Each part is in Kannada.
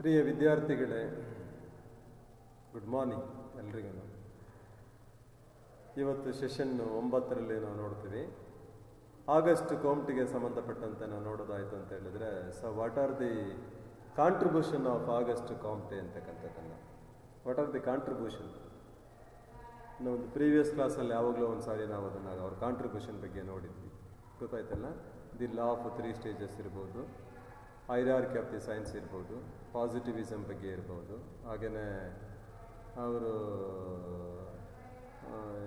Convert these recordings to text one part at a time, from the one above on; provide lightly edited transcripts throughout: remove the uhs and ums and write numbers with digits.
ಪ್ರಿಯ ವಿದ್ಯಾರ್ಥಿಗಳೇ, ಗುಡ್ ಮಾರ್ನಿಂಗ್ ಎಲ್ರಿಗೂ. ಇವತ್ತು ಸೆಷನ್ 9ರಲ್ಲಿ ನಾವು ನೋಡ್ತೀವಿ. ಆಗಸ್ಟ್ ಕಾಂಪ್ಟಿಗೆ ಸಂಬಂಧಪಟ್ಟಂತೆ ನಾವು ನೋಡೋದಾಯಿತು ಅಂತ ಹೇಳಿದರೆ, what are the contribution of August Comte ಅಂತಕ್ಕಂಥದ್ದನ್ನು. What are the contribution? ಒಂದು ಪ್ರೀವಿಯಸ್ ಕ್ಲಾಸಲ್ಲಿ ಯಾವಾಗಲೂ ಒಂದು ಸಾರಿ ನಾವು ಅದನ್ನು ಅವ್ರ ಕಾಂಟ್ರಿಬ್ಯೂಷನ್ ಬಗ್ಗೆ ನೋಡಿದ್ವಿ, ಗೊತ್ತಾಯ್ತಲ್ಲ. ದಿ ಲಾ ಆಫ್ 3 ಸ್ಟೇಜಸ್ ಇರ್ಬೋದು, ಹೈರಾರ್ಕಿ ಆಫ್ ದಿ ಸೈನ್ಸ್ ಇರ್ಬೋದು, ಪಾಸಿಟಿವಿಸಮ್ ಬಗ್ಗೆ ಇರ್ಬೋದು, ಹಾಗೆಯೇ ಅವರು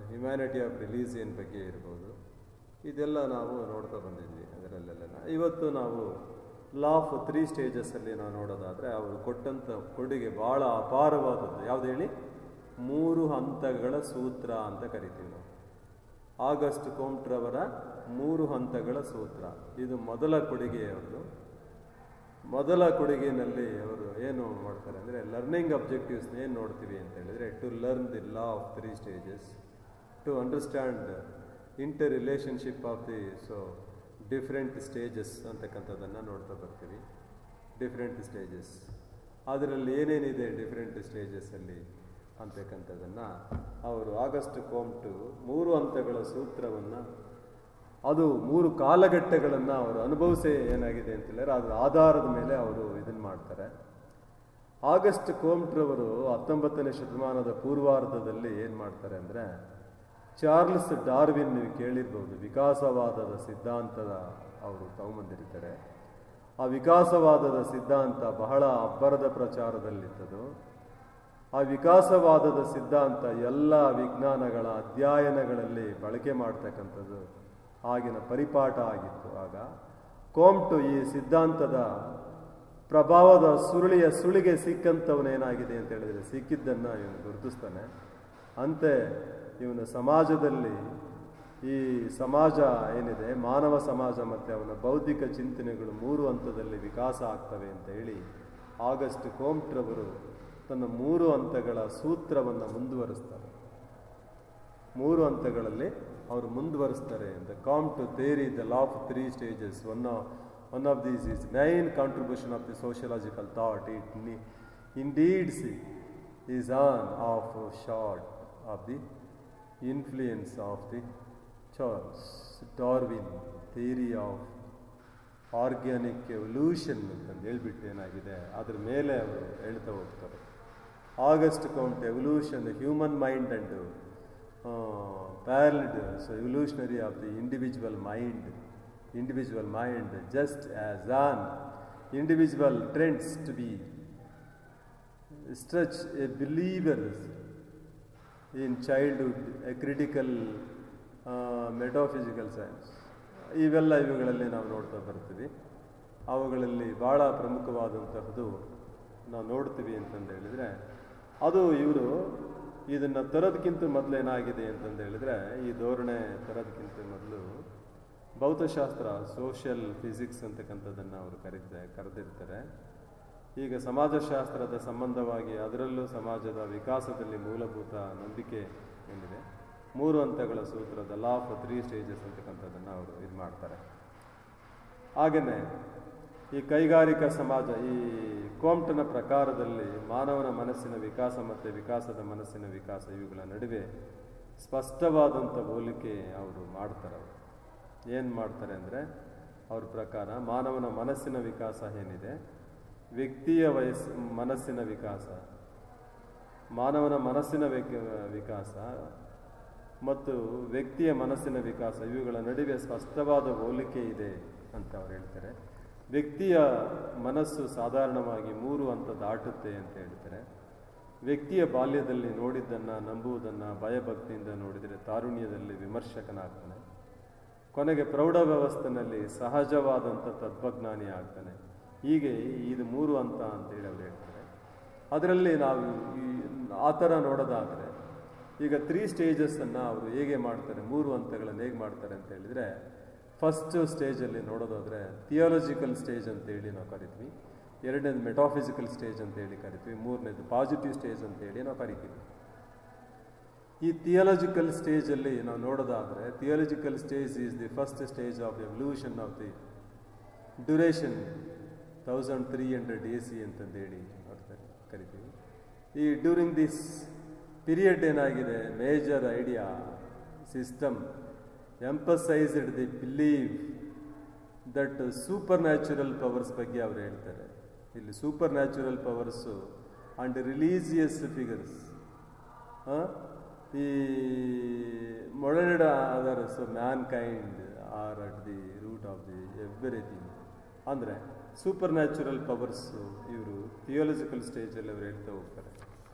ಹ್ಯುಮ್ಯಾನಿಟಿ ಆಫ್ ರಿಲೀಜಿಯನ್ ಬಗ್ಗೆ ಇರ್ಬೋದು. ಇದೆಲ್ಲ ನಾವು ನೋಡ್ತಾ ಬಂದಿದ್ವಿ ಅದರಲ್ಲೆಲ್ಲ. ಇವತ್ತು ನಾವು ಲಾ ಆಫ್ 3 ಸ್ಟೇಜಸ್ಸಲ್ಲಿ ನಾವು ನೋಡೋದಾದರೆ ಅವರು ಕೊಟ್ಟಂಥ ಕೊಡುಗೆ ಭಾಳ ಅಪಾರವಾದದ್ದು. ಯಾವುದು ಹೇಳಿ? 3 ಹಂತಗಳ ಸೂತ್ರ ಅಂತ ಕರಿತೀವಿ ನಾವು. ಆಗಸ್ಟ್ ಕಾಂಪ್ಟಿರವರ 3 ಹಂತಗಳ ಸೂತ್ರ, ಇದು ಮೊದಲ ಕೊಡುಗೆ ಅವ್ರದ್ದು. ಮೊದಲ ಕೊಡುಗೆಯಲ್ಲಿ ಅವರು ಏನು ಮಾಡ್ತಾರೆ ಅಂದರೆ, ಲರ್ನಿಂಗ್ ಅಬ್ಜೆಕ್ಟಿವ್ಸ್ನ ಏನು ನೋಡ್ತೀವಿ ಅಂತ ಹೇಳಿದರೆ, to learn the law of 3 stages, to understand interrelationship of the different stages ಅಂತಕ್ಕಂಥದ್ದನ್ನು ನೋಡ್ತಾ ಬರ್ತೀವಿ. ಡಿಫ್ರೆಂಟ್ ಸ್ಟೇಜಸ್, ಅದರಲ್ಲಿ ಏನೇನಿದೆ ಡಿಫ್ರೆಂಟ್ ಸ್ಟೇಜಸ್ಸಲ್ಲಿ ಅಂತಕ್ಕಂಥದ್ದನ್ನು ಅವರು ಆಗಸ್ಟ್ ಕಾಂಪ್ಟು 3 ಹಂತಗಳ ಸೂತ್ರವನ್ನು, ಅದು 3 ಕಾಲಘಟ್ಟಗಳನ್ನು ಅವರು ಅನುಭವಿಸಿ ಏನಾಗಿದೆ ಅಂತ ಹೇಳಿದ್ರೆ ಅದರ ಆಧಾರದ ಮೇಲೆ ಅವರು ಇದನ್ನು ಮಾಡ್ತಾರೆ. ಆಗಸ್ಟ್ ಕಾಂಪ್ಟಿರವರು 19ನೇ ಶತಮಾನದ ಪೂರ್ವಾರ್ಧದಲ್ಲಿ ಏನು ಮಾಡ್ತಾರೆ ಅಂದರೆ, ಚಾರ್ಲ್ಸ್ ಡಾರ್ವಿನ್, ನೀವು ಕೇಳಿರ್ಬೋದು, ವಿಕಾಸವಾದದ ಸಿದ್ಧಾಂತದ ಅವರು ತಗೊಂಬಂದಿರ್ತಾರೆ. ಆ ವಿಕಾಸವಾದದ ಸಿದ್ಧಾಂತ ಬಹಳ ಅಬ್ಬರದ ಪ್ರಚಾರದಲ್ಲಿತ್ತದು. ಆ ವಿಕಾಸವಾದದ ಸಿದ್ಧಾಂತ ಎಲ್ಲ ವಿಜ್ಞಾನಗಳ ಅಧ್ಯಯನಗಳಲ್ಲಿ ಬಳಕೆ ಮಾಡ್ತಕ್ಕಂಥದ್ದು ಆಗಿನ ಪರಿಪಾಠ ಆಗಿತ್ತು. ಆಗ ಕಾಂಪ್ಟು ಈ ಸಿದ್ಧಾಂತದ ಪ್ರಭಾವದ ಸುಳಿಗೆ ಸಿಕ್ಕಂಥವನೇನಾಗಿದೆ ಅಂತ ಹೇಳಿದರೆ, ಸಿಕ್ಕಿದ್ದನ್ನು ಇವನು ಗುರುತಿಸ್ತಾನೆ. ಅಂತೆ ಇವನ ಸಮಾಜದಲ್ಲಿ, ಈ ಸಮಾಜ ಏನಿದೆ, ಮಾನವ ಸಮಾಜ ಮತ್ತು ಅವನ ಬೌದ್ಧಿಕ ಚಿಂತನೆಗಳು 3 ಹಂತದಲ್ಲಿ ವಿಕಾಸ ಆಗ್ತವೆ ಅಂತ ಹೇಳಿ ಆಗಸ್ಟ್ ಕಾಂಪ್ಟಿರವರು ತನ್ನ 3 ಹಂತಗಳ ಸೂತ್ರವನ್ನು ಮುಂದುವರಿಸ್ತಾರೆ. 3 ಹಂತಗಳಲ್ಲಿ ಅವರು ಮುಂದುವರಿಸ್ತಾರೆ. The Comte theory, the law of 3 stages, one of these is main contribution of the sociological thought. It indeed's is an offshoot of the influence of the Charles Darwin theory of organic evolution ಅಂತಂದು ಹೇಳ್ಬಿಟ್ಟು ಏನಾಗಿದೆ ಅದ್ರ ಮೇಲೆ ಅವರು ಹೇಳ್ತಾ ಹೋಗ್ತಾರೆ. August Comte evolution, human mind and paralleled, evolutionary of the individual mind, just as an individual trends to be such a believer in childhood, a critical metaphysical science. ಇವುಗಳಲ್ಲಿ ನಾವು ನೋಡ್ತಾ ಬರ್ತೀವಿ. ಅವುಗಳಲ್ಲಿ ಭಾಳ ಪ್ರಮುಖವಾದಂತಹದ್ದು ನಾವು ನೋಡ್ತೀವಿ ಅಂತಂದು ಹೇಳಿದರೆ, ಅದು ಇವರು ಇದನ್ನು ತರೋದಕ್ಕಿಂತ ಮೊದಲು ಏನಾಗಿದೆ ಅಂತಂದು ಹೇಳಿದರೆ, ಈ ಧೋರಣೆ ತರೋದಕ್ಕಿಂತ ಮೊದಲು ಭೌತಶಾಸ್ತ್ರ, ಸೋಷಿಯಲ್ ಫಿಸಿಕ್ಸ್ ಅಂತಕ್ಕಂಥದ್ದನ್ನು ಅವರು ಕರೆದಿರ್ತಾರೆ. ಈಗ ಸಮಾಜಶಾಸ್ತ್ರದ ಸಂಬಂಧವಾಗಿ ಅದರಲ್ಲೂ ಸಮಾಜದ ವಿಕಾಸದಲ್ಲಿ ಮೂಲಭೂತ ನಂಬಿಕೆ ಏನಿದೆ, 3 ಹಂತಗಳ ಸೂತ್ರದ ಲಾ ಆಫ್ 3 ಸ್ಟೇಜಸ್ ಅಂತಕ್ಕಂಥದ್ದನ್ನು ಅವರು ಇದು ಮಾಡ್ತಾರೆ. ಹಾಗೆಯೇ ಈ ಕೈಗಾರಿಕಾ ಸಮಾಜ, ಈ ಕಾಂಪ್ಟನ ಪ್ರಕಾರದಲ್ಲಿ ಮಾನವನ ಮನಸ್ಸಿನ ವಿಕಾಸ ಮತ್ತು ವಿಕಾಸದ ಮನಸ್ಸಿನ ವಿಕಾಸ ಇವುಗಳ ನಡುವೆ ಸ್ಪಷ್ಟವಾದಂಥ ಹೋಲಿಕೆ ಅವರು ಮಾಡ್ತಾರೆ. ಏನು ಮಾಡ್ತಾರೆ ಅಂದರೆ, ಅವ್ರ ಪ್ರಕಾರ ಮಾನವನ ಮನಸ್ಸಿನ ವಿಕಾಸ ಏನಿದೆ, ವ್ಯಕ್ತಿಯ ಮನಸ್ಸಿನ ವಿಕಾಸ, ಮಾನವನ ಮನಸ್ಸಿನ ವಿಕಾಸ ಮತ್ತು ವ್ಯಕ್ತಿಯ ಮನಸ್ಸಿನ ವಿಕಾಸ ಇವುಗಳ ನಡುವೆ ಸ್ಪಷ್ಟವಾದ ಹೋಲಿಕೆ ಇದೆ ಅಂತ ಅವ್ರು ಹೇಳ್ತಾರೆ. ವ್ಯಕ್ತಿಯ ಮನಸ್ಸು ಸಾಧಾರಣವಾಗಿ 3 ಹಂತ ದಾಟುತ್ತೆ ಅಂತ ಹೇಳ್ತಾರೆ. ವ್ಯಕ್ತಿಯ ಬಾಲ್ಯದಲ್ಲಿ ನೋಡಿದ್ದನ್ನು, ನಂಬುವುದನ್ನು ಭಯಭಕ್ತಿಯಿಂದ ನೋಡಿದರೆ ತಾರುಣ್ಯದಲ್ಲಿ ವಿಮರ್ಶಕನಾಗ್ತಾನೆ. ಕೊನೆಗೆ ಪ್ರೌಢಾವಸ್ಥೆಯಲ್ಲಿ ಸಹಜವಾದಂಥ ತತ್ವಜ್ಞಾನಿ ಆಗ್ತಾನೆ. ಹೀಗೆ ಇದು 3 ಹಂತ ಅಂತೇಳಿ ಅವ್ರು ಹೇಳ್ತಾರೆ. ಅದರಲ್ಲಿ ನಾವು ಆ ಥರ ನೋಡೋದಾದರೆ, ಈಗ 3 ಸ್ಟೇಜಸ್ಸನ್ನು ಅವರು ಹೇಗೆ ಮಾಡ್ತಾರೆ, 3 ಹಂತಗಳನ್ನು ಹೇಗೆ ಮಾಡ್ತಾರೆ ಅಂತ ಹೇಳಿದರೆ, ಫಸ್ಟ್ ಸ್ಟೇಜಲ್ಲಿ ನೋಡೋದಾದರೆ ಥಿಯಾಲಜಿಕಲ್ ಸ್ಟೇಜ್ ಅಂತೇಳಿ ನಾವು ಕರಿತೀವಿ, 2ನೇದು ಮೆಟಾಫಿಸಿಕಲ್ ಸ್ಟೇಜ್ ಅಂತೇಳಿ ಕರಿತೀವಿ, 3ನೇದು ಪಾಸಿಟಿವ್ ಸ್ಟೇಜ್ ಅಂತೇಳಿ ನಾವು ಕರಿತೀವಿ. ಈ ಥಿಯಾಲಜಿಕಲ್ ಸ್ಟೇಜಲ್ಲಿ ನಾವು ನೋಡೋದಾದರೆ, theological stage is the first stage of evolution of the duration 1300 AC ಅಂತಂದೇಳಿ ಕರಿತೀವಿ. ಈ ಡ್ಯೂರಿಂಗ್ ದಿಸ್ ಪೀರಿಯಡ್ ಏನಾಗಿದೆ, major idea system emphasized the believe that supernatural powers ಬಗ್ಗೆ ಅವರು ಹೇಳ್ತಾರೆ. ಇಲ್ಲಿ supernatural powers and religious figures, ಈ modern others mankind are at the root of the everything. ಅಂದರೆ ಸೂಪರ್ ನ್ಯಾಚುರಲ್ ಪವರ್ಸು ಇವರು ಥಿಯಾಲಜಿಕಲ್ ಸ್ಟೇಜಲ್ಲಿ ಅವರು ಹೇಳ್ತಾ ಹೋಗ್ತಾರೆ.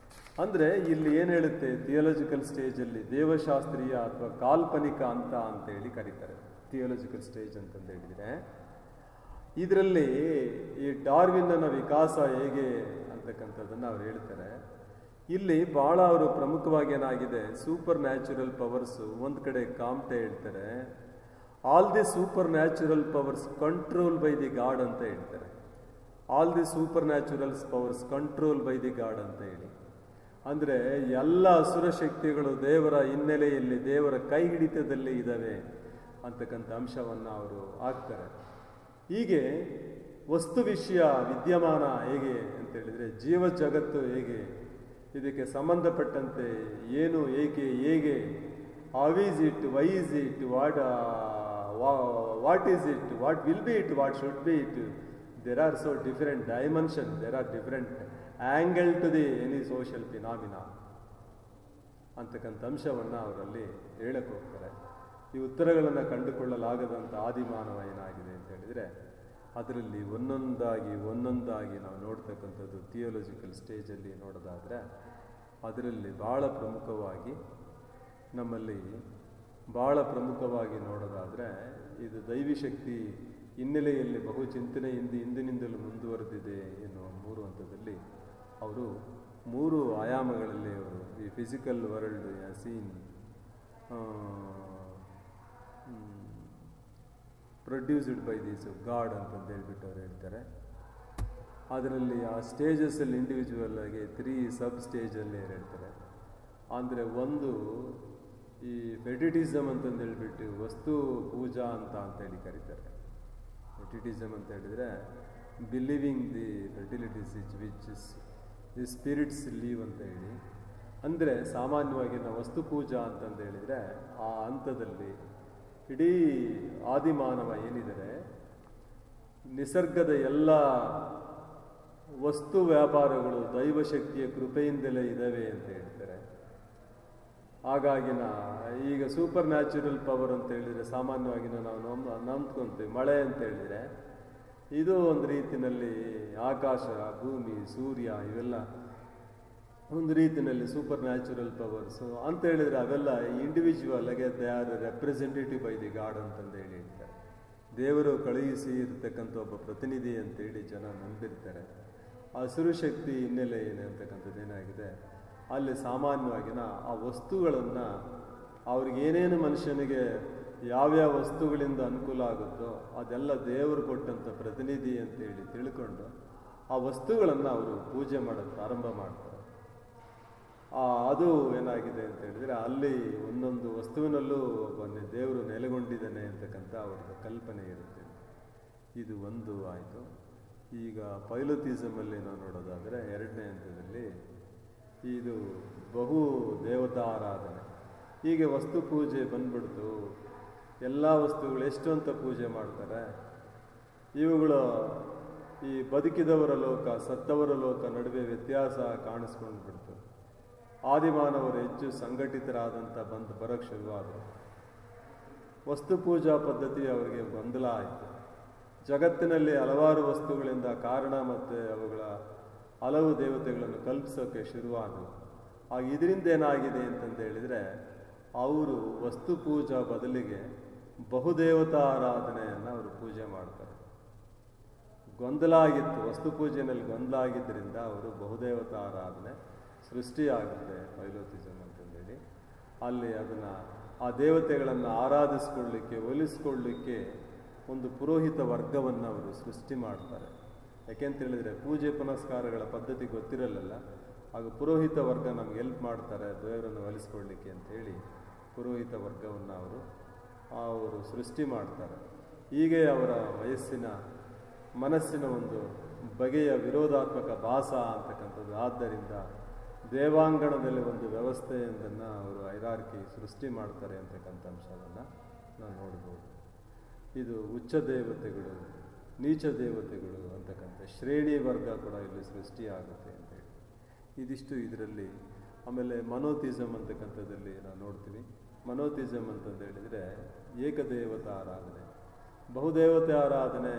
ಅಂದರೆ ಇಲ್ಲಿ ಏನು ಹೇಳುತ್ತೆ, ಥಿಯಾಲಜಿಕಲ್ ಸ್ಟೇಜಲ್ಲಿ ದೇವಶಾಸ್ತ್ರೀಯ ಅಥವಾ ಕಾಲ್ಪನಿಕ ಅಂತ ಹೇಳಿ ಕರೀತಾರೆ. ಥಿಯಾಲಜಿಕಲ್ ಸ್ಟೇಜ್ ಅಂತಂದು ಹೇಳಿದರೆ ಇದರಲ್ಲಿ ಈ ಡಾರ್ವಿನ್ನ ವಿಕಾಸ ಹೇಗೆ ಅಂತಕ್ಕಂಥದ್ದನ್ನು ಅವ್ರು ಹೇಳ್ತಾರೆ. ಇಲ್ಲಿ ಭಾಳ ಅವರು ಪ್ರಮುಖವಾಗಿ ಏನಾಗಿದೆ, ಸೂಪರ್ ನ್ಯಾಚುರಲ್ ಪವರ್ಸು ಒಂದು ಕಡೆ ಕಾಮ್ಟೆ ಹೇಳ್ತಾರೆ, all the super natural powers control by the god ಅಂತ ಹೇಳ್ತಾರೆ. All the super natural powers control by the god ಅಂತ ಹೇಳಿ, ಅಂದರೆ ಎಲ್ಲ ಅಸುರ ಶಕ್ತಿಗಳು ದೇವರ ಹಿನ್ನೆಲೆಯಲ್ಲಿ, ದೇವರ ಕೈ ಹಿಡಿತದಲ್ಲಿ ಇದ್ದಾವೆ ಅಂತಕ್ಕಂಥ ಅಂಶವನ್ನು ಅವರು ಹಾಕ್ತಾರೆ. ಹೀಗೆ ವಸ್ತು ವಿಷಯ ವಿದ್ಯಮಾನ ಹೇಗೆ ಅಂತೇಳಿದರೆ, ಜೀವ ಜಗತ್ತು ಹೇಗೆ, ಇದಕ್ಕೆ ಸಂಬಂಧಪಟ್ಟಂತೆ ಏನು, ಏಕೆ, ಹೇಗೆ, how is it, why is it, what is it, what will be it, what should be it, there are so different dimension, there are different angle to the any social phenomena ಅಂತಕ್ಕಂಥ ಅಂಶವನ್ನು ಅವರಲ್ಲಿ ಹೇಳಕ್ಕೆ ಹೋಗ್ತಾರೆ. ಈ ಉತ್ತರಗಳನ್ನು ಕಂಡುಕೊಳ್ಳಲಾಗದಂಥ ಆದಿಮಾನವ ಏನಾಗಿದೆ ಅಂತ ಹೇಳಿದರೆ, ಅದರಲ್ಲಿ ಒಂದೊಂದಾಗಿ ನಾವು ನೋಡ್ತಕ್ಕಂಥದ್ದು ಥಿಯೋಲಜಿಕಲ್ ಸ್ಟೇಜಲ್ಲಿ ನೋಡೋದಾದರೆ, ಅದರಲ್ಲಿ ಭಾಳ ಪ್ರಮುಖವಾಗಿ ನೋಡೋದಾದರೆ ಇದು ದೈವಿಶಕ್ತಿ ಹಿನ್ನೆಲೆಯಲ್ಲಿ ಬಹು ಚಿಂತನೆ ಹಿಂದಿನಿಂದಲೂ ಮುಂದುವರೆದಿದೆ ಎನ್ನುವ 3 ಹಂತದಲ್ಲಿ ಅವರು 3 ಆಯಾಮಗಳಲ್ಲಿ ಅವರು ಈ physical world seen produced by this God ಅಂತಂದು ಹೇಳ್ಬಿಟ್ಟು ಅವ್ರು ಹೇಳ್ತಾರೆ. ಅದರಲ್ಲಿ ಆ ಸ್ಟೇಜಸ್ಸಲ್ಲಿ ಇಂಡಿವಿಜುವಲ್ ಆಗಿ 3 ಸಬ್ ಸ್ಟೇಜಲ್ಲಿ ಹೇಳ್ತಾರೆ. ಅಂದರೆ ಒಂದು ಈ ಫೆಟಿಟಿಸಮ್ ಅಂತಂದು ಹೇಳ್ಬಿಟ್ಟು ವಸ್ತು ಪೂಜಾ ಅಂತೇಳಿ ಕರೀತಾರೆ. ಫೆಟಿಟಿಸಮ್ ಅಂತ ಹೇಳಿದರೆ believing the fertilities which the spirits live ಅಂತ ಹೇಳಿ, ಅಂದರೆ ಸಾಮಾನ್ಯವಾಗಿ ನಾವು ವಸ್ತು ಪೂಜಾ ಅಂತಂದು ಹೇಳಿದರೆ ಆ ಹಂತದಲ್ಲಿ ಇಡೀ ಆದಿಮಾನವ ಏನಿದ್ದಾರೆ ನಿಸರ್ಗದ ಎಲ್ಲ ವಸ್ತು ವ್ಯಾಪಾರಗಳು ದೈವಶಕ್ತಿಯ ಕೃಪೆಯಿಂದಲೇ ಇದ್ದಾವೆ ಅಂತ ಹೇಳ್ತಾರೆ. ಹಾಗಾಗಿ ಈಗ ಸೂಪರ್ ನ್ಯಾಚುರಲ್ ಪವರ್ ಅಂತ ಹೇಳಿದರೆ ಸಾಮಾನ್ಯವಾಗಿ ನಾವು ನಂಬ್ಕೊಂತೀವಿ. ಮಳೆ ಅಂತ ಹೇಳಿದರೆ ಇದು ಒಂದು ರೀತಿಯಲ್ಲಿ ಆಕಾಶ, ಭೂಮಿ, ಸೂರ್ಯ ಇವೆಲ್ಲ ಒಂದು ರೀತಿಯಲ್ಲಿ ಸೂಪರ್ ನ್ಯಾಚುರಲ್ ಪವರ್ಸು ಅಂತ ಹೇಳಿದರೆ ಅವೆಲ್ಲ ಇಂಡಿವಿಜುವಲ್ ಆಗಿ they are representative by the god ಅಂತಂದು ಹೇಳ್ತಾರೆ. ದೇವರು ಕಳುಹಿಸಿ ಇರತಕ್ಕಂಥ ಒಬ್ಬ ಪ್ರತಿನಿಧಿ ಅಂತೇಳಿ ಜನ ನಂಬಿರ್ತಾರೆ. ಹಸಿರು ಶಕ್ತಿ ಹಿನ್ನೆಲೆ ಏನು ಅಂತಕ್ಕಂಥದ್ದು ಏನಾಗಿದೆ, ಅಲ್ಲಿ ಸಾಮಾನ್ಯವಾಗಿ ಆ ವಸ್ತುಗಳನ್ನು ಅವ್ರಿಗೇನೇನು ಮನುಷ್ಯನಿಗೆ ಯಾವ್ಯಾವ ವಸ್ತುಗಳಿಂದ ಅನುಕೂಲ ಆಗುತ್ತೋ ಅದೆಲ್ಲ ದೇವರು ಕೊಟ್ಟಂಥ ಪ್ರತಿನಿಧಿ ಅಂತೇಳಿ ತಿಳ್ಕೊಂಡು ಆ ವಸ್ತುಗಳನ್ನು ಅವರು ಪೂಜೆ ಮಾಡೋದು ಪ್ರಾರಂಭ ಮಾಡ್ತಾರೆ. ಅದು ಏನಾಗಿದೆ ಅಂತ ಹೇಳಿದರೆ ಅಲ್ಲಿ ಒಂದೊಂದು ವಸ್ತುವಿನಲ್ಲೂ ದೇವರು ನೆಲೆಗೊಂಡಿದ್ದಾನೆ ಅಂತಕ್ಕಂಥ ಅವ್ರದ್ದು ಕಲ್ಪನೆ ಇರುತ್ತೆ. ಇದು ಒಂದು ಆಯಿತು. ಈಗ ಪೈಲೋಥಿಸಮಲ್ಲಿ ನಾವು ನೋಡೋದಾದರೆ 2ನೇ ಹಂತದಲ್ಲಿ ಇದು ಬಹು ದೇವತಾ ಆರಾಧನೆ. ಹೀಗೆ ವಸ್ತು ಪೂಜೆ ಬಂದ್ಬಿಡ್ತು, ಎಲ್ಲ ವಸ್ತುಗಳು ಎಷ್ಟು ಅಂತ ಪೂಜೆ ಮಾಡ್ತಾರೆ. ಇವುಗಳು ಈ ಬದುಕಿದವರ ಲೋಕ ಸತ್ತವರ ಲೋಕ ನಡುವೆ ವ್ಯತ್ಯಾಸ ಕಾಣಿಸ್ಕೊಂಡು ಬಿಡ್ತು. ಆದಿಮಾನವರು ಹೆಚ್ಚು ಸಂಘಟಿತರಾದಂಥ ಬರೋಕ್ಕೆ ಶುರುವಾದರು. ವಸ್ತು ಪೂಜಾ ಪದ್ಧತಿ ಅವರಿಗೆ ಗೊಂದಲ ಆಯಿತು. ಜಗತ್ತಿನಲ್ಲಿ ಹಲವಾರು ವಸ್ತುಗಳಿಂದ ಕಾರಣ ಮತ್ತು ಅವುಗಳ ಹಲವು ದೇವತೆಗಳನ್ನು ಕಲ್ಪಿಸೋಕ್ಕೆ ಶುರುವಾದವು. ಆಗ ಇದರಿಂದ ಏನಾಗಿದೆ ಅಂತಂದು ಹೇಳಿದರೆ ಅವರು ವಸ್ತು ಪೂಜಾ ಬದಲಿಗೆ ಬಹುದೇವತಾ ಆರಾಧನೆಯನ್ನು ಅವರು ಪೂಜೆ ಮಾಡ್ತಾರೆ. ಗೊಂದಲ ಆಗಿತ್ತು, ವಸ್ತು ಪೂಜೆಯಲ್ಲಿ ಗೊಂದಲ ಆಗಿದ್ದರಿಂದ ಅವರು ಬಹುದೇವತಾ ಆರಾಧನೆ ಸೃಷ್ಟಿಯಾಗುತ್ತೆ ಪೈಲೋಥಿಸಮ್ ಅಂತಂದೇಳಿ. ಅಲ್ಲಿ ಅದನ್ನು ಆ ದೇವತೆಗಳನ್ನು ಆರಾಧಿಸ್ಕೊಳ್ಳಿಕ್ಕೆ ಒಲಿಸ್ಕೊಳ್ಳಿಕ್ಕೆ ಒಂದು ಪುರೋಹಿತ ವರ್ಗವನ್ನು ಅವರು ಸೃಷ್ಟಿ ಮಾಡ್ತಾರೆ. ಯಾಕೆಂತೇಳಿದರೆ ಪೂಜೆ ಪುನಸ್ಕಾರಗಳ ಪದ್ಧತಿ ಗೊತ್ತಿರಲಿಲ್ಲ. ಆಗ ಪುರೋಹಿತ ವರ್ಗ ನಮ್ಗೆ ಹೆಲ್ಪ್ ಮಾಡ್ತಾರೆ ದೇವರನ್ನು ಒಲಿಸ್ಕೊಳ್ಳಿಕ್ಕೆ ಅಂಥೇಳಿ ಪುರೋಹಿತ ವರ್ಗವನ್ನು ಅವರು ಸೃಷ್ಟಿ ಮಾಡ್ತಾರೆ. ಹೀಗೆ ಅವರ ವಯಸ್ಸಿನ ಮನಸ್ಸಿನ ಒಂದು ಬಗೆಯ ವಿರೋಧಾತ್ಮಕ ಭಾಸ ಅಂತಕ್ಕಂಥದ್ದು. ಆದ್ದರಿಂದ ದೇವಾಂಗಣದಲ್ಲಿ ಒಂದು ವ್ಯವಸ್ಥೆಯೊಂದನ್ನು ಅವರು ಹೈರಾರ್ಕಿ ಸೃಷ್ಟಿ ಮಾಡ್ತಾರೆ ಅಂತಕ್ಕಂಥ ಅಂಶವನ್ನು ನಾವು ನೋಡ್ಬೋದು. ಇದು ಉಚ್ಚ ದೇವತೆಗಳು, ನೀಚ ದೇವತೆಗಳು ಅಂತಕ್ಕಂಥ ಶ್ರೇಣಿ ವರ್ಗ ಕೂಡ ಇಲ್ಲಿ ಸೃಷ್ಟಿಯಾಗುತ್ತೆ ಅಂತೇಳಿ ಇದಿಷ್ಟು ಇದರಲ್ಲಿ. ಆಮೇಲೆ ಮನೋತಿಸಮ್ ಅಂತಕ್ಕಂಥದ್ದಲ್ಲಿ ನಾವು ನೋಡ್ತೀವಿ. ಮನೋತಿಸಮ್ ಅಂತಂದು ಹೇಳಿದರೆ ಏಕದೇವತಾ ಆರಾಧನೆ. ಬಹುದೇವತೆ ಆರಾಧನೆ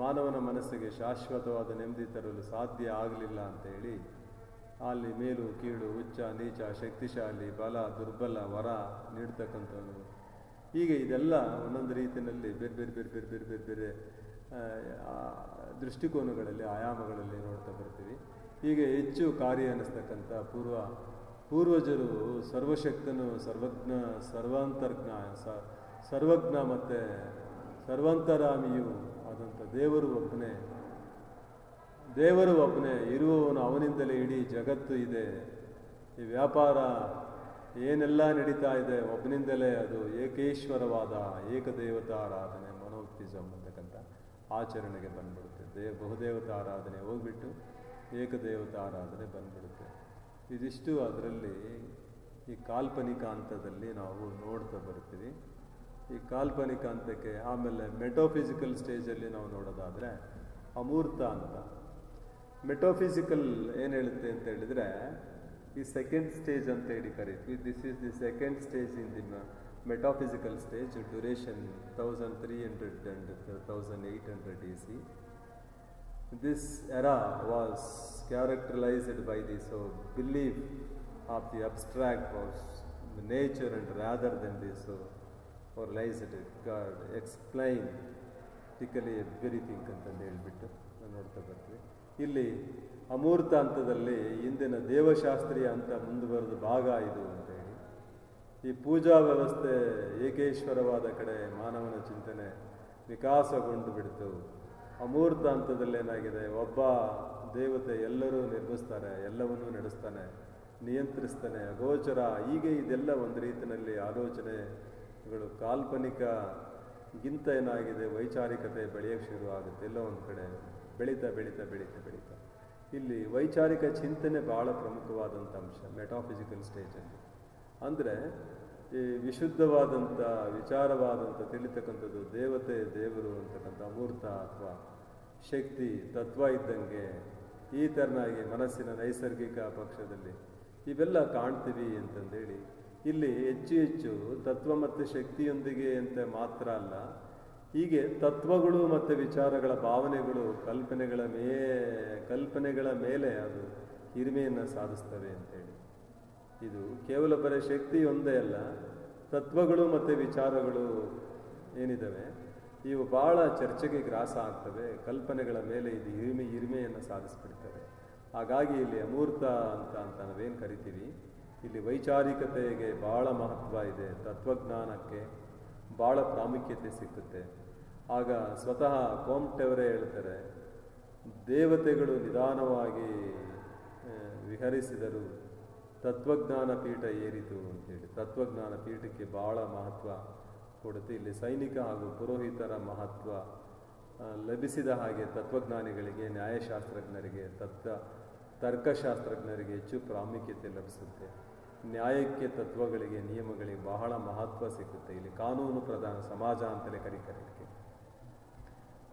ಮಾನವನ ಮನಸ್ಸಿಗೆ ಶಾಶ್ವತವಾದ ನೆಮ್ಮದಿ ತರಲು ಸಾಧ್ಯ ಆಗಲಿಲ್ಲ ಅಂತೇಳಿ ಅಲ್ಲಿ ಮೇಲು ಕೀಳು, ಉಚ್ಚ ನೀಚ, ಶಕ್ತಿಶಾಲಿ, ಬಲ ದುರ್ಬಲ, ವರ ನೀಡ್ತಕ್ಕಂಥದ್ದು, ಹೀಗೆ ಇದೆಲ್ಲ ಒಂದೊಂದು ರೀತಿಯಲ್ಲಿ ಬೇರೆ ಬೇರೆ ಬೇರೆ ಬೇರೆ ಬೇರೆ ಬೇರೆ ಬೇರೆ ದೃಷ್ಟಿಕೋನಗಳಲ್ಲಿ ಆಯಾಮಗಳಲ್ಲಿ ನೋಡ್ತಾ ಬರ್ತೀವಿ. ಹೀಗೆ ಹೆಚ್ಚು ಕಾರ್ಯ ಅನ್ನಿಸ್ತಕ್ಕಂಥ ಪೂರ್ವಜರು ಸರ್ವಶಕ್ತನು, ಸರ್ವಜ್ಞ ಮತ್ತು ಸರ್ವಂತರಾಮಿಯು ಆದಂಥ ದೇವರು ಒಬ್ಬನೇ ಇರುವವನು, ಅವನಿಂದಲೇ ಇಡೀ ಜಗತ್ತು ಇದೆ. ಈ ವ್ಯಾಪಾರ ಏನೆಲ್ಲ ನಡೀತಾ ಇದೆ ಒಬ್ಬನಿಂದಲೇ, ಅದು ಏಕೇಶ್ವರವಾದ ಏಕದೇವತಾರಾಧನೆ ಮನೋತಿಸಮ್ ಅಂತಕ್ಕಂಥ ಆಚರಣೆಗೆ ಬಂದ್ಬಿಡುತ್ತೆ. ಬಹುದೇವತಾರಾಧನೆ ಹೋಗ್ಬಿಟ್ಟು ಏಕದೇವತಾರಾಧನೆ ಬಂದ್ಬಿಡುತ್ತೆ. ಇದಿಷ್ಟು ಅದರಲ್ಲಿ ಈ ಕಾಲ್ಪನಿಕ ಹಂತದಲ್ಲಿ ನಾವು ನೋಡ್ತಾ ಬರ್ತೀವಿ. ಈ ಕಾಲ್ಪನಿಕ ಹಂತಕ್ಕೆ ಆಮೇಲೆ ಮೆಟೋಫಿಸಿಕಲ್ ಸ್ಟೇಜಲ್ಲಿ ನಾವು ನೋಡೋದಾದರೆ ಅಮೂರ್ತ ಅಂತ. ಮೆಟೋಫಿಸಿಕಲ್ ಏನು ಹೇಳುತ್ತೆ ಅಂತ ಹೇಳಿದರೆ ಈ ಸೆಕೆಂಡ್ ಸ್ಟೇಜ್ ಅಂತ ಹೇಳಿ ಕರಿತೀವಿ. This is the second stage in the metaphysical stage. Duration 1300 and 1800 AC. This era was characterized by this belief of the abstract of nature, and rather than this realized God explain ಟಿಕಲಿ ಎವ್ರಿಥಿಂಗ್ ಅಂತಂದು ಹೇಳ್ಬಿಟ್ಟು ನಾವು ನೋಡ್ತಾ ಬರ್ತೀವಿ. ಇಲ್ಲಿ ಅಮೂರ್ತ ಹಂತದಲ್ಲಿ ಇಂದಿನ ದೇವಶಾಸ್ತ್ರೀಯ ಹಂತ ಮುಂದುವರೆದ ಭಾಗ ಇದು ಅಂತೇಳಿ ಈ ಪೂಜಾ ವ್ಯವಸ್ಥೆ ಏಕೇಶ್ವರವಾದ ಕಡೆ ಮಾನವನ ಚಿಂತನೆ ವಿಕಾಸಗೊಂಡು ಬಿಡ್ತು. ಅಮೂರ್ತ ಹಂತದಲ್ಲೇನಾಗಿದೆ, ಒಬ್ಬ ದೇವತೆ ಎಲ್ಲರೂ ನಿರ್ಮಿಸ್ತಾರೆ, ಎಲ್ಲವನ್ನೂ ನಡೆಸ್ತಾನೆ, ನಿಯಂತ್ರಿಸ್ತಾನೆ, ಅಗೋಚರ. ಹೀಗೆ ಇದೆಲ್ಲ ಒಂದು ರೀತಿಯಲ್ಲಿ ಆಲೋಚನೆಗಳು ಕಾಲ್ಪನಿಕಗಿಂತ ಏನಾಗಿದೆ ವೈಚಾರಿಕತೆ ಬೆಳೆಯೋಕ್ಕೆ ಶುರು ಆಗುತ್ತೆ. ಎಲ್ಲ ಒಂದು ಕಡೆ ಬೆಳೀತಾ ಬೆಳೀತಾ ಬೆಳೀತಾ ಬೆಳೀತಾ ಇಲ್ಲಿ ವೈಚಾರಿಕ ಚಿಂತನೆ ಭಾಳ ಪ್ರಮುಖವಾದಂಥ ಅಂಶ ಮೆಟಾಫಿಸಿಕಲ್ ಸ್ಟೇಜಲ್ಲಿ. ಅಂದರೆ ಈ ವಿಶುದ್ಧವಾದಂಥ ವಿಚಾರವಾದಂಥ ತಿಳಿತಕ್ಕಂಥದ್ದು ದೇವತೆ, ದೇವರು ಅಂತಕ್ಕಂಥ ಅಮೂರ್ತ ಅಥವಾ ಶಕ್ತಿ ತತ್ವ ಇದ್ದಂಗೆ ಈ ಥರನಾಗಿ ಮನಸ್ಸಿನ ನೈಸರ್ಗಿಕ ಪಕ್ಷದಲ್ಲಿ ಇವೆಲ್ಲ ಕಾಣ್ತೀವಿ ಅಂತಂದೇಳಿ ಇಲ್ಲಿ ಹೆಚ್ಚು ಹೆಚ್ಚು ತತ್ವ ಮತ್ತು ಶಕ್ತಿಯೊಂದಿಗೆ ಅಂತ ಮಾತ್ರ ಅಲ್ಲ, ಹೀಗೆ ತತ್ವಗಳು ಮತ್ತು ವಿಚಾರಗಳ ಭಾವನೆಗಳು ಕಲ್ಪನೆಗಳ ಮೇಲೆ ಅದು ಹಿರಿಮೆಯನ್ನು ಸಾಧಿಸ್ತವೆ ಅಂತೇಳಿ. ಇದು ಕೇವಲ ಬರೀ ಶಕ್ತಿ ಒಂದೇ ಅಲ್ಲ, ತತ್ವಗಳು ಮತ್ತು ವಿಚಾರಗಳು ಏನಿದ್ದಾವೆ ಇವು ಭಾಳ ಚರ್ಚೆಗೆ ಗ್ರಾಸ ಆಗ್ತವೆ. ಕಲ್ಪನೆಗಳ ಮೇಲೆ ಇದು ಹಿರಿಮೆಯನ್ನು ಸಾಧಿಸ್ಬಿಡ್ತವೆ. ಹಾಗಾಗಿ ಇಲ್ಲಿ ಅಮೂರ್ತ ಅಂತ ನಾವೇನು ಕರಿತೀವಿ, ಇಲ್ಲಿ ವೈಚಾರಿಕತೆಗೆ ಭಾಳ ಮಹತ್ವ ಇದೆ, ತತ್ವಜ್ಞಾನಕ್ಕೆ ಭಾಳ ಪ್ರಾಮುಖ್ಯತೆ ಸಿಕ್ಕುತ್ತೆ. ಆಗ ಸ್ವತಃ ಕೋಮ್ಟೆಯವರೇ ಹೇಳ್ತಾರೆ, ದೇವತೆಗಳು ನಿಧಾನವಾಗಿ ವಿಹರಿಸಿದರು, ತತ್ವಜ್ಞಾನ ಪೀಠ ಏರಿತು ಅಂತೇಳಿ. ತತ್ವಜ್ಞಾನ ಪೀಠಕ್ಕೆ ಭಾಳ ಮಹತ್ವ ಕೊಡುತ್ತೆ. ಇಲ್ಲಿ ಸೈನಿಕ ಹಾಗೂ ಪುರೋಹಿತರ ಮಹತ್ವ ಲಭಿಸಿದ ಹಾಗೆ ತತ್ವಜ್ಞಾನಿಗಳಿಗೆ, ನ್ಯಾಯಶಾಸ್ತ್ರಜ್ಞರಿಗೆ, ತರ್ಕಶಾಸ್ತ್ರಜ್ಞರಿಗೆ ಹೆಚ್ಚು ಪ್ರಾಮುಖ್ಯತೆ ಲಭಿಸುತ್ತೆ. ನ್ಯಾಯಕ್ಕೆ, ತತ್ವಗಳಿಗೆ, ನಿಯಮಗಳಿಗೆ ಬಹಳ ಮಹತ್ವ ಸಿಗುತ್ತೆ. ಇಲ್ಲಿ ಕಾನೂನು ಪ್ರಧಾನ ಸಮಾಜ ಅಂತಲೇ ಕರೀತಾರೆ.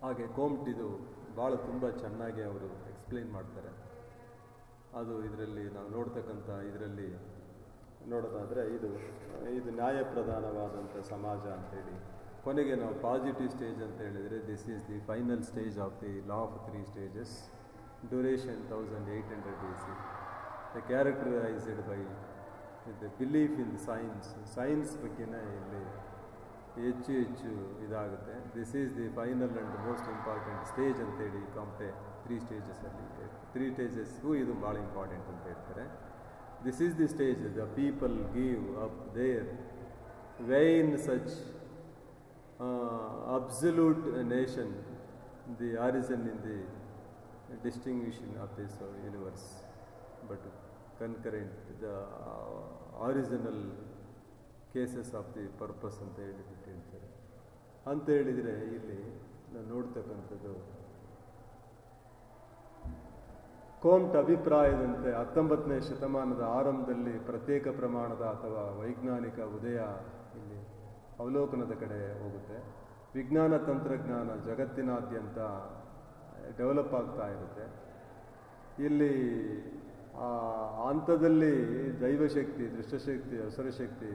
ಹಾಗೆ ಕೋಮ್ಟ್ ಇದು ಭಾಳ ತುಂಬ ಚೆನ್ನಾಗಿ ಅವರು ಎಕ್ಸ್ಪ್ಲೇನ್ ಮಾಡ್ತಾರೆ. ಅದು ಇದರಲ್ಲಿ ನಾವು ನೋಡ್ತಕ್ಕಂಥ ಇದರಲ್ಲಿ ನೋಡೋದಾದರೆ ಇದು ನ್ಯಾಯ ಪ್ರಧಾನವಾದಂಥ ಸಮಾಜ ಅಂತೇಳಿ. ಕೊನೆಗೆ ನಾವು ಪಾಸಿಟಿವ್ ಸ್ಟೇಜ್ ಅಂತ ಹೇಳಿದರೆ this is the final stage of the law of 3 stages. Duration 1800 AC. Characterised by the belief in science ಬಗ್ಗೆನೇ ಇಲ್ಲಿ ಹೆಚ್ಚು ಇದಾಗುತ್ತೆ. This is the final and most important stage ಅಂತೇಳಿ ಕಾಂಪ್ಟೆ 3 stagesಲ್ಲಿ 3 stagesಗೂ ಇದು ಭಾಳ ಇಂಪಾರ್ಟೆಂಟ್ ಅಂತ ಹೇಳ್ತಾರೆ. This is the stage the people give up their vain such absolute nation the origin in the destination of this universe but concurrent the original causes of the purpose ಅಂತ ಹೇಳ್ತಾರೆ. ಅಂತ ಹೇಳಿದರೆ ಇಲ್ಲಿ ನೋಡ್ತಕ್ಕಂಥದ್ದು. ಕೋಮ್ಟ್ ಅಭಿಪ್ರಾಯದಂತೆ 19ನೇ ಶತಮಾನದ ಆರಂಭದಲ್ಲಿ ಪ್ರತ್ಯೇಕ ಪ್ರಮಾಣದ ಅಥವಾ ವೈಜ್ಞಾನಿಕ ಉದಯ ಇಲ್ಲಿ ಅವಲೋಕನದ ಕಡೆ ಹೋಗುತ್ತೆ. ವಿಜ್ಞಾನ ತಂತ್ರಜ್ಞಾನ ಜಗತ್ತಿನಾದ್ಯಂತ ಡೆವಲಪ್ ಆಗ್ತಾ ಇರುತ್ತೆ. ಇಲ್ಲಿ ಆ ಹಂತದಲ್ಲಿ ದೈವಶಕ್ತಿ, ದೃಷ್ಟಶಕ್ತಿ, ಅಸುರಶಕ್ತಿ,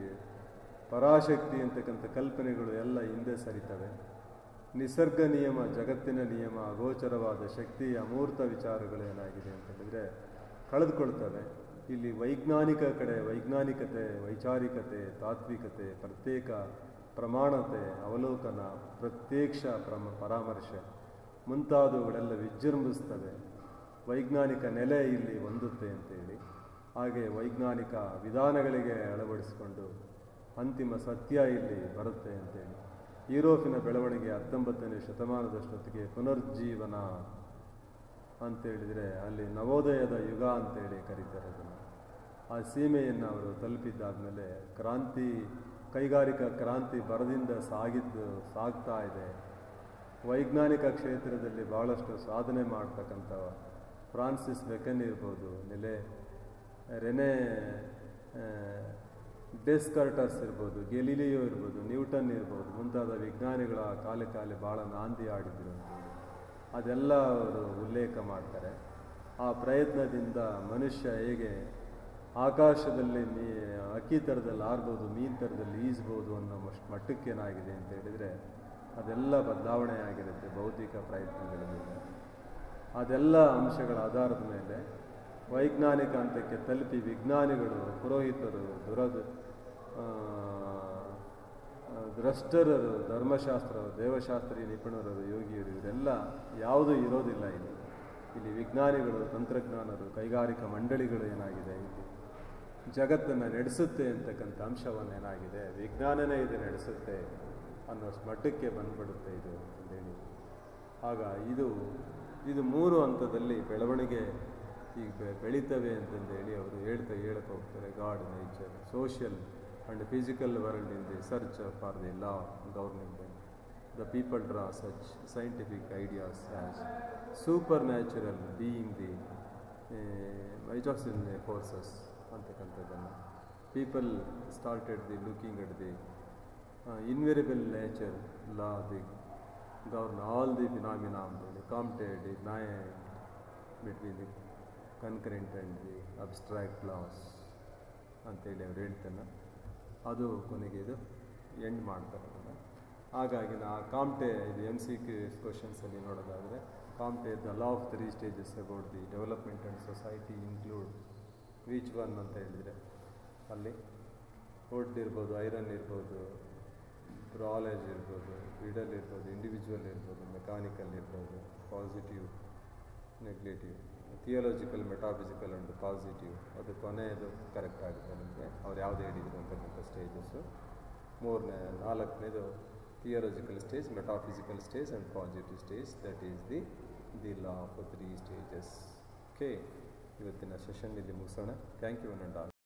ಪರಾಶಕ್ತಿ ಅಂತಕ್ಕಂಥ ಕಲ್ಪನೆಗಳು ಎಲ್ಲ ಹಿಂದೆ ಸರಿತವೆ. ನಿಸರ್ಗ ನಿಯಮ, ಜಗತ್ತಿನ ನಿಯಮ, ಅಗೋಚರವಾದ ಶಕ್ತಿ, ಅಮೂರ್ತ ವಿಚಾರಗಳು ಏನಾಗಿದೆ ಅಂತ ಹೇಳಿದರೆ ಕಳೆದುಕೊಳ್ತವೆ. ಇಲ್ಲಿ ವೈಜ್ಞಾನಿಕ ಕಡೆ ವೈಜ್ಞಾನಿಕತೆ, ವೈಚಾರಿಕತೆ, ತಾತ್ವಿಕತೆ, ಪ್ರತ್ಯೇಕ ಪ್ರಮಾಣತೆ, ಅವಲೋಕನ, ಪ್ರತ್ಯಕ್ಷ ಪರಾಮರ್ಶೆ ಮುಂತಾದವುಗಳೆಲ್ಲ ವಿಜೃಂಭಿಸ್ತವೆ. ವೈಜ್ಞಾನಿಕ ನೆಲೆ ಇಲ್ಲಿ ಹೊಂದುತ್ತೆ ಅಂತೇಳಿ, ಹಾಗೆ ವೈಜ್ಞಾನಿಕ ವಿಧಾನಗಳಿಗೆ ಅಳವಡಿಸಿಕೊಂಡು ಅಂತಿಮ ಸತ್ಯ ಇಲ್ಲಿ ಬರುತ್ತೆ ಅಂತೇಳಿ ಯುರೋಪಿನ ಬೆಳವಣಿಗೆ 19ನೇ ಶತಮಾನದಷ್ಟೊತ್ತಿಗೆ ಪುನರ್ಜೀವನ ಅಂತೇಳಿದರೆ ಅಲ್ಲಿ ನವೋದಯದ ಯುಗ ಅಂತೇಳಿ ಕರೀತಾರೆ ಅದನ್ನು. ಆ ಸೀಮೆಯನ್ನು ಅವರು ತಲುಪಿದ್ದಾದಮೇಲೆ ಕ್ರಾಂತಿ, ಕೈಗಾರಿಕಾ ಕ್ರಾಂತಿ ಬರದಿಂದ ಸಾಗ್ತಾ ಇದೆ. ವೈಜ್ಞಾನಿಕ ಕ್ಷೇತ್ರದಲ್ಲಿ ಭಾಳಷ್ಟು ಸಾಧನೆ ಮಾಡ್ತಕ್ಕಂಥ ಫ್ರಾನ್ಸಿಸ್ ಬೆಕನ್ ಇರ್ಬೋದು, ರೆನೆ ಡೆಸ್ಕಾರ್ಟಸ್ ಇರ್ಬೋದು, ಗೆಲಿಲಿಯೋ ಇರ್ಬೋದು, ನ್ಯೂಟನ್ ಇರ್ಬೋದು, ಮುಂತಾದ ವಿಜ್ಞಾನಿಗಳ ಕಾಲೇ ಭಾಳ ನಾಂದಿ ಆಡಿದ್ರು ಅಂತೇಳಿ ಅದೆಲ್ಲ ಅವರು ಉಲ್ಲೇಖ ಮಾಡ್ತಾರೆ. ಆ ಪ್ರಯತ್ನದಿಂದ ಮನುಷ್ಯ ಹೇಗೆ ಆಕಾಶದಲ್ಲಿ ಅಕ್ಕಿ ಥರದಲ್ಲಿ ಆರ್ಬೋದು, ಮೀನು ಥರದಲ್ಲಿ ಈಜ್ಬೋದು ಅನ್ನೋ ಮಟ್ಟಕ್ಕೇನಾಗಿದೆ ಅಂತ ಹೇಳಿದರೆ ಅದೆಲ್ಲ ಬದಲಾವಣೆ ಆಗಿರುತ್ತೆ ಭೌತಿಕ ಪ್ರಯತ್ನಗಳಿಂದ. ಅದೆಲ್ಲ ಅಂಶಗಳ ಆಧಾರದ ಮೇಲೆ ವೈಜ್ಞಾನಿಕ ಹಂತಕ್ಕೆ ತಲುಪಿ ವಿಜ್ಞಾನಿಗಳು, ಪುರೋಹಿತರು, ದ್ರಷ್ಟರರು, ಧರ್ಮಶಾಸ್ತ್ರರು, ದೇವಶಾಸ್ತ್ರೀಯ ನಿಪುಣರು, ಯೋಗಿಯರು ಇವರೆಲ್ಲ ಯಾವುದೂ ಇರೋದಿಲ್ಲ ಇಲ್ಲಿ. ಇಲ್ಲಿ ವಿಜ್ಞಾನಿಗಳು, ತಂತ್ರಜ್ಞಾನರು, ಕೈಗಾರಿಕಾ ಮಂಡಳಿಗಳು ಏನಾಗಿದೆ ಇಲ್ಲಿ ಜಗತ್ತನ್ನು ನಡೆಸುತ್ತೆ ಅಂತಕ್ಕಂಥ ಅಂಶವನ್ನೇನಾಗಿದೆ ವಿಜ್ಞಾನನೇ ಇದು ನಡೆಸುತ್ತೆ ಅನ್ನೋ ಮಟ್ಟಕ್ಕೆ ಬಂದ್ಬಿಡುತ್ತೆ ಇದು ಅಂತೇಳಿ. ಆಗ ಇದು 3 ಹಂತದಲ್ಲಿ ಬೆಳವಣಿಗೆ ಈಗ ಬೆಳೀತವೆ ಅಂತಂದೇಳಿ ಅವರು ಹೇಳಕ್ಕೆ ಹೋಗ್ತಾರೆ. God, nature, social and physical world in the search for the law governing them. The people draw such scientific ideas as supernatural being the ಮೈಟಾಕ್ಸಿನ್ ಫೋರ್ಸಸ್ ಅಂತಕ್ಕಂಥದ್ದನ್ನು. People started the looking at the invariable nature law the govern all the phenomena ಅಂತೇಳಿ Comte denied between the concurrent and the abstract laws ಅಂತೇಳಿ ಅವ್ರು ಹೇಳ್ತಾನೆ. ಅದು ಕೊನೆಗೆ ಇದು ಎಂಡ್ ಮಾಡ್ತಾರೆ ಅದನ್ನು. ಹಾಗಾಗಿ ಕಾಮ್ಟೆ ಇದು MCQ ಕ್ವಶನ್ಸಲ್ಲಿ ನೋಡೋದಾದರೆ Kamte the law of 3 stages about the development and society include which one ಅಂತ ಹೇಳಿದರೆ ಅಲ್ಲಿ ವುಡ್ ಇರ್ಬೋದು, ಐರನ್ ಇರ್ಬೋದು, ಬ್ರಾಲೇಜ್ ಇರ್ಬೋದು, ವಿಡಲ್ ಇರ್ಬೋದು, ಇಂಡಿವಿಜುವಲ್ ಇರ್ಬೋದು, ಮೆಕ್ಯಾನಿಕಲ್ ಇರ್ಬೋದು, positive, negative, theological, metaphysical and positive. ಅದು ಕೊನೆಯದು ಕರೆಕ್ಟ್ ಆಗುತ್ತೆ ನಿಮಗೆ ಅವ್ರು ಯಾವುದು ಹೇಳಿದ್ರು ಅಂತಕ್ಕಂಥ ಸ್ಟೇಜಸ್ಸು. 4ನೇದು theological stage, metaphysical stage and positive stage. That is the law of 3 stages. Okay, ಇವತ್ತಿನ ಸೆಷನ್ ಇಲ್ಲಿ ಮುಗಿಸೋಣ. Thank you one all.